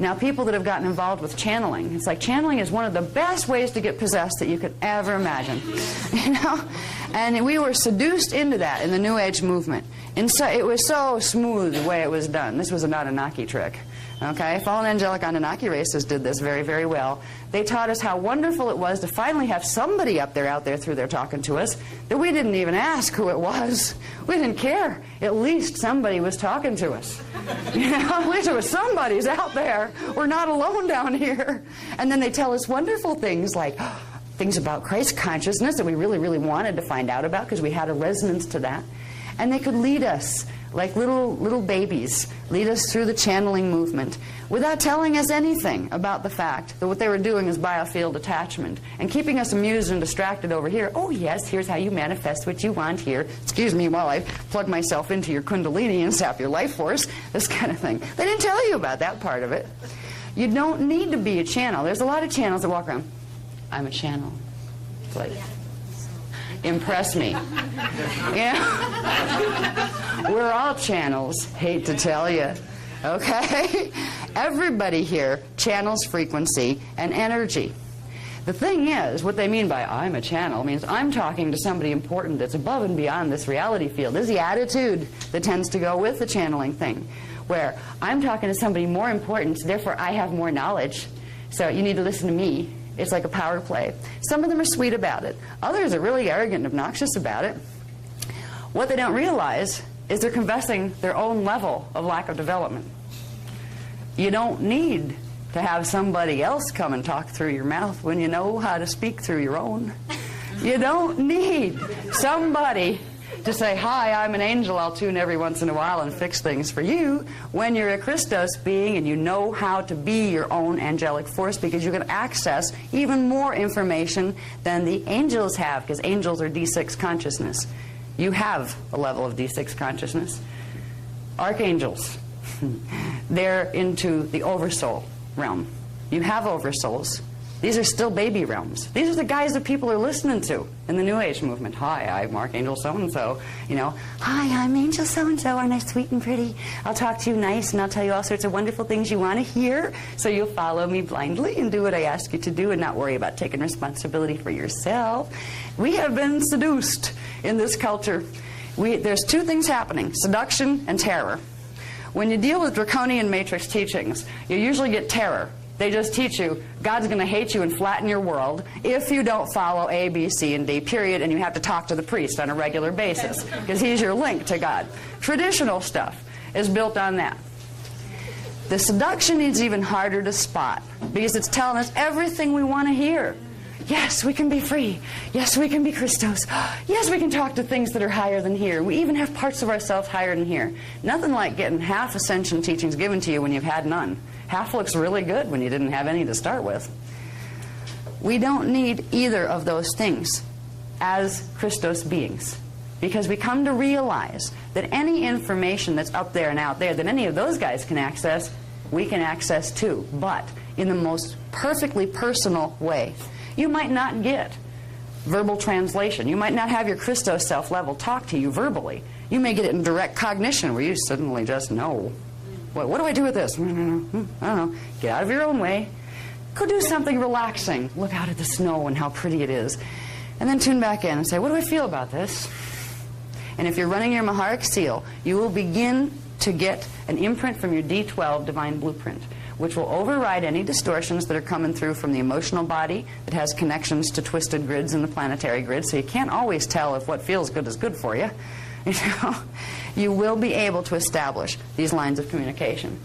Now, people that have gotten involved with channeling, it's like channeling is one of the best ways to get possessed that you could ever imagine. You know? And we were seduced into that in the New Age movement. And so it was so smooth the way it was done. This was an Anunnaki trick. Okay? Fallen angelic Anunnaki races did this very, very well. They taught us how wonderful it was to finally have somebody out there through there talking to us that we didn't even ask who it was. We didn't care. At least somebody was talking to us. You know, at least there was somebody's out there. We're not alone down here. And then they tell us wonderful things like things about Christ consciousness that we really, really wanted to find out about because we had a resonance to that. And they could lead us like little babies, lead us through the channeling movement without telling us anything about the fact that what they were doing is biofield attachment and keeping us amused and distracted over here. Oh yes, here's how you manifest what you want here. Excuse me while I plug myself into your kundalini and sap your life force, this kind of thing. They didn't tell you about that part of it. You don't need to be a channel. There's a lot of channels that walk around. I'm a channel. It's like, impress me. Yeah. We're all channels, hate to tell you. Okay? Everybody here channels frequency and energy. The thing is, what they mean by I'm a channel means I'm talking to somebody important that's above and beyond this reality field. This is the attitude that tends to go with the channeling thing, where I'm talking to somebody more important, so therefore I have more knowledge, so you need to listen to me. It's like a power play. Some of them are sweet about it. Others are really arrogant and obnoxious about it. What they don't realize is they're confessing their own level of lack of development. You don't need to have somebody else come and talk through your mouth when you know how to speak through your own. You don't need somebody to say, hi, I'm an angel, I'll tune every once in a while and fix things for you, when you're a Christos being and you know how to be your own angelic force, because you can access even more information than the angels have, because angels are D6 consciousness. You have a level of D6 consciousness. Archangels, they're into the oversoul realm. You have oversouls. These are still baby realms. These are the guys that people are listening to in the New Age movement. Hi, I'm Archangel so-and-so. You know, hi, I'm Angel so-and-so. Aren't I sweet and pretty? I'll talk to you nice, and I'll tell you all sorts of wonderful things you want to hear, so you'll follow me blindly and do what I ask you to do and not worry about taking responsibility for yourself. We have been seduced in this culture. There's two things happening, seduction and terror. When you deal with draconian matrix teachings, you usually get terror. They just teach you God's going to hate you and flatten your world if you don't follow A, B, C, and D, period, and you have to talk to the priest on a regular basis because he's your link to God. Traditional stuff is built on that. The seduction is even harder to spot because it's telling us everything we want to hear. Yes, we can be free. Yes, we can be Christos. Yes, we can talk to things that are higher than here. We even have parts of ourselves higher than here. Nothing like getting half ascension teachings given to you when you've had none. Half looks really good when you didn't have any to start with. We don't need either of those things as Christos beings, because we come to realize that any information that's up there and out there that any of those guys can access, we can access too, but in the most perfectly personal way. You might not get verbal translation. You might not have your Christos self level talk to you verbally. You may get it in direct cognition where you suddenly just know. What do I do with this? I don't know. Get out of your own way. Go do something relaxing. Look out at the snow and how pretty it is. And then tune back in and say, what do I feel about this? And if you're running your Maharic seal, you will begin to get an imprint from your D12 divine blueprint, which will override any distortions that are coming through from the emotional body that has connections to twisted grids in the planetary grid, so you can't always tell if what feels good is good for you. You know, you will be able to establish these lines of communication.